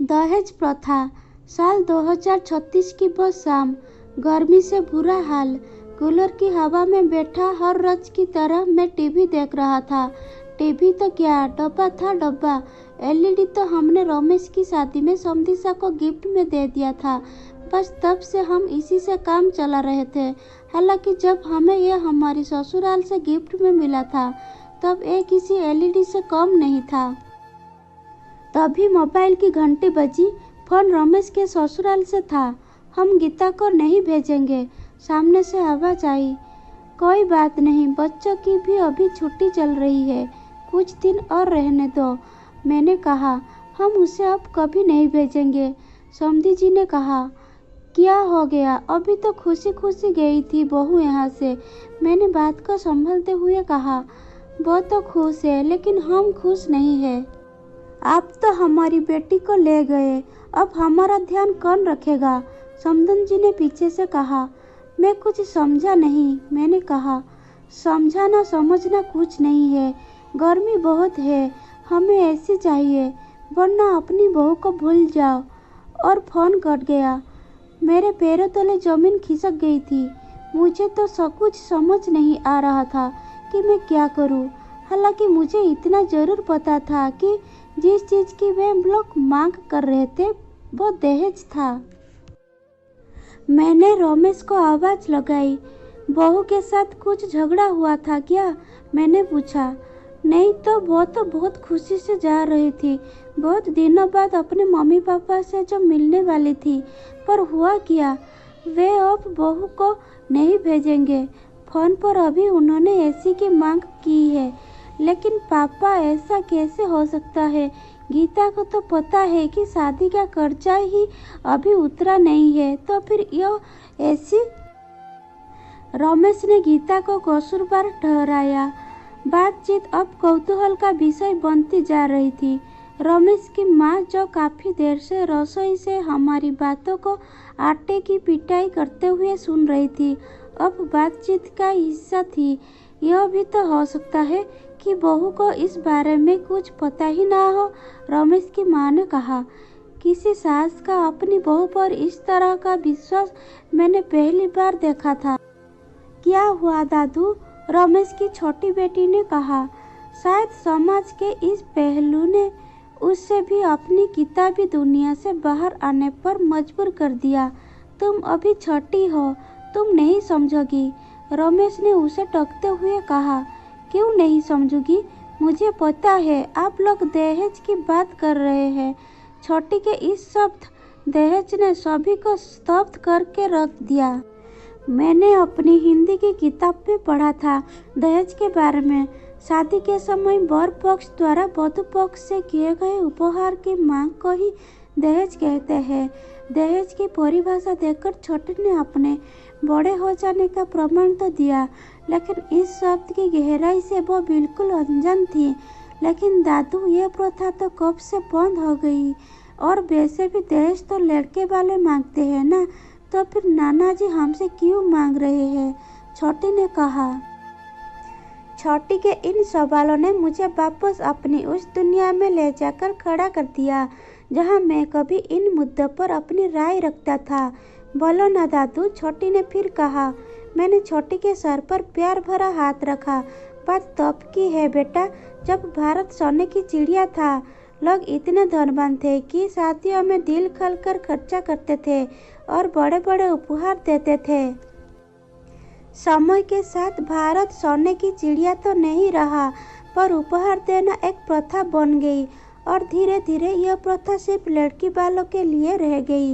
दहेज प्रथा। साल 2036 की वो शाम, गर्मी से बुरा हाल। कूलर की हवा में बैठा हर रोज की तरह मैं टीवी देख रहा था। टीवी तो क्या, डब्बा था डब्बा। एलईडी तो हमने रमेश की शादी में समधीसा को गिफ्ट में दे दिया था। बस तब से हम इसी से काम चला रहे थे। हालांकि जब हमें यह हमारी ससुराल से गिफ्ट में मिला था तब ये किसी एलईडी से कम नहीं था। तभी मोबाइल की घंटी बजी। फोन रमेश के ससुराल से था। हम गीता को नहीं भेजेंगे, सामने से आवाज आई। कोई बात नहीं, बच्चों की भी अभी छुट्टी चल रही है, कुछ दिन और रहने दो। मैंने कहा, हम उसे अब कभी नहीं भेजेंगे। समधी जी ने कहा, क्या हो गया, अभी तो खुशी खुशी गई थी बहू यहाँ से। मैंने बात को संभालते हुए कहा, वो तो खुश है लेकिन हम खुश नहीं है। आप तो हमारी बेटी को ले गए, अब हमारा ध्यान कौन रखेगा? समधन जी ने पीछे से कहा। मैं कुछ समझा नहीं। मैंने कहा, समझाना समझना कुछ नहीं है, गर्मी बहुत है, हमें ऐसी चाहिए वरना अपनी बहू को भूल जाओ। और फोन कट गया। मेरे पैरों तले जमीन खिसक गई थी। मुझे तो सब कुछ समझ नहीं आ रहा था कि मैं क्या करूं। हालांकि मुझे इतना जरूर पता था कि जिस चीज की वे लोग मांग कर रहे थे वो दहेज था। मैंने रमेश को आवाज लगाई, बहू के साथ कुछ झगड़ा हुआ था क्या? मैंने पूछा। नहीं तो वो तो बहुत खुशी से जा रही थी, बहुत दिनों बाद अपने मम्मी पापा से जो मिलने वाली थी। पर हुआ क्या, वे अब बहू को नहीं भेजेंगे। फोन पर अभी उन्होंने एसी की मांग की है। लेकिन पापा, ऐसा कैसे हो सकता है? गीता को तो पता है कि शादी का कर्जा ही अभी उतरा नहीं है, तो फिर यह ऐसी। रमेश ने गीता को कसूरवार ठहराया। बातचीत अब कौतूहल का विषय बनती जा रही थी। रमेश की माँ, जो काफी देर से रसोई से हमारी बातों को आटे की पिटाई करते हुए सुन रही थी, अब बातचीत का हिस्सा थी। यह भी तो हो सकता है कि बहू को इस बारे में कुछ पता ही ना हो, रमेश की माँ ने कहा। किसी सास का अपनी बहू पर इस तरह का विश्वास मैंने पहली बार देखा था। क्या हुआ दादू? रमेश की छोटी बेटी ने कहा। शायद समाज के इस पहलू ने उसे भी अपनी किताबी दुनिया से बाहर आने पर मजबूर कर दिया। तुम अभी छोटी हो, तुम नहीं समझोगी, रमेश ने उसे टोकते हुए कहा। क्यों नहीं समझूंगी? मुझे पता है आप लोग दहेज की बात कर रहे हैं। छोटी के इस शब्द दहेज ने सभी को स्तब्ध करके रख दिया। मैंने अपनी हिंदी की किताब में पढ़ा था दहेज के बारे में। शादी के समय वर पक्ष द्वारा वधू पक्ष से किए गए उपहार की मांग को ही दहेज कहते हैं। दहेज की परिभाषा देखकर छोटे ने अपने बड़े हो जाने का प्रमाण तो दिया, लेकिन इस शब्द की गहराई से वो बिल्कुल अनजान थी। लेकिन दादू, ये प्रथा तो कब से बंद हो गई। और वैसे भी दहेज तो लड़के वाले मांगते हैं ना, तो फिर नाना जी हमसे क्यों मांग रहे हैं? छोटी ने कहा। छोटी के इन सवालों ने मुझे वापस अपनी उस दुनिया में ले जाकर खड़ा कर दिया जहां मैं कभी इन मुद्दों पर अपनी राय रखता था। बोलो ना दादू, छोटी ने फिर कहा। मैंने छोटी के सर पर प्यार भरा हाथ रखा। बात तब की है बेटा, जब भारत सोने की चिड़िया था। लोग इतने धनवान थे कि शादियों में दिल खोलकर खर्चा करते थे और बड़े बड़े उपहार देते थे। समय के साथ भारत सोने की चिड़िया तो नहीं रहा, पर उपहार देना एक प्रथा बन गई और धीरे धीरे यह प्रथा सिर्फ लड़की वालों के लिए रह गई।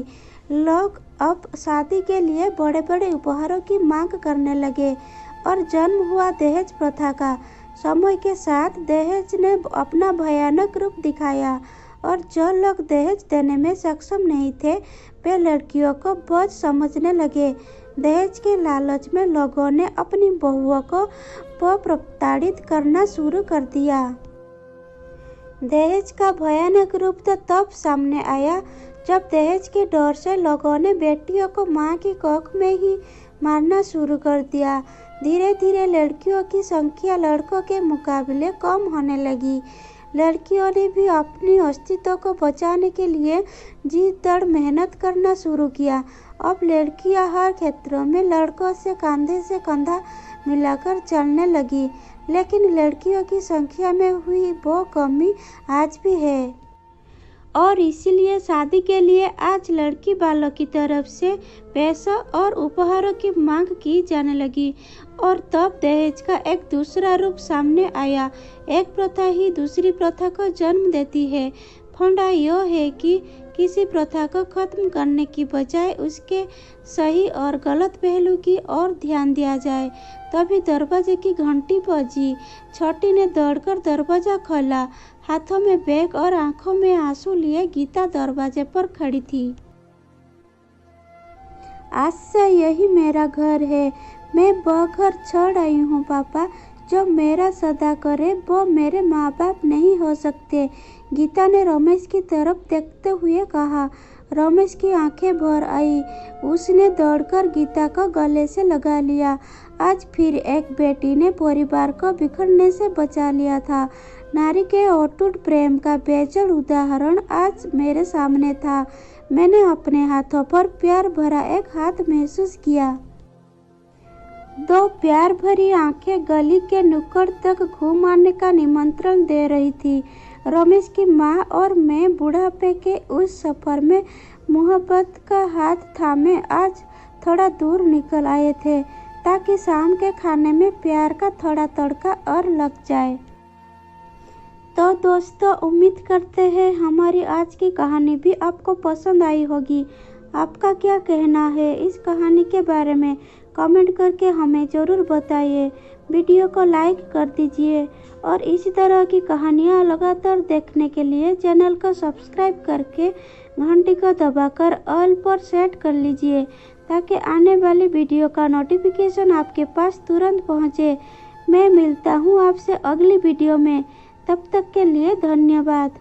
लोग अब शादी के लिए बड़े बड़े उपहारों की मांग करने लगे और जन्म हुआ दहेज प्रथा का। समय के साथ दहेज ने अपना भयानक रूप दिखाया और जो लोग दहेज देने में सक्षम नहीं थे वे लड़कियों को बोझ समझने लगे। दहेज के लालच में लोगों ने अपनी बहुओं को प्रताड़ित करना शुरू कर दिया। दहेज का भयानक रूप तो तब सामने आया जब दहेज के डर से लोगों ने बेटियों को मां की कोख में ही मारना शुरू कर दिया। धीरे धीरे लड़कियों की संख्या लड़कों के मुकाबले कम होने लगी। लड़कियों ने भी अपनी अस्तित्व को बचाने के लिए जी तोड़ मेहनत करना शुरू किया। अब लड़कियां हर क्षेत्र में लड़कों से कंधा मिलाकर चलने लगी, लेकिन लड़कियों की संख्या में हुई वो कमी आज भी है। और इसीलिए शादी के लिए आज लड़की वालों की तरफ से पैसों और उपहारों की मांग की जाने लगी। और तब दहेज का एक दूसरा रूप सामने आया। एक प्रथा ही दूसरी प्रथा को जन्म देती है। फंडा यह है कि किसी प्रथा को खत्म करने की बजाय उसके सही और गलत पहलू की ओर ध्यान दिया जाए। तभी दरवाजे की घंटी बजी। छोटी ने दौड़कर दरवाजा खोला। हाथों में बैग और आंखों में आंसू लिए गीता दरवाजे पर खड़ी थी। आज से यही मेरा घर है। मैं वो घर छोड़ आई हूँ पापा। जो मेरा सदा करे वो मेरे माँ बाप नहीं हो सकते, गीता ने रमेश की तरफ देखते हुए कहा। रमेश की आंखें भर आई। उसने दौड़कर गीता को गले से लगा लिया। आज फिर एक बेटी ने परिवार को बिखरने से बचा लिया था। नारी के अटूट प्रेम का बेजोड़ उदाहरण आज मेरे सामने था। मैंने अपने हाथों पर प्यार भरा एक हाथ महसूस किया। दो प्यार भरी आंखें गली के नुक्कड़ तक घूम मारने का निमंत्रण दे रही थी। रमेश की माँ और मैं बुढ़ापे के उस सफर में मोहब्बत का हाथ थामे आज थोड़ा दूर निकल आए थे, ताकि शाम के खाने में प्यार का थोड़ा तड़का और लग जाए। तो दोस्तों, उम्मीद करते हैं हमारी आज की कहानी भी आपको पसंद आई होगी। आपका क्या कहना है इस कहानी के बारे में? कमेंट करके हमें ज़रूर बताइए। वीडियो को लाइक कर दीजिए और इसी तरह की कहानियाँ लगातार देखने के लिए चैनल को सब्सक्राइब करके घंटी को दबाकर ऑल पर सेट कर लीजिए, ताकि आने वाली वीडियो का नोटिफिकेशन आपके पास तुरंत पहुँचे। मैं मिलता हूँ आपसे अगली वीडियो में। तब तक के लिए धन्यवाद।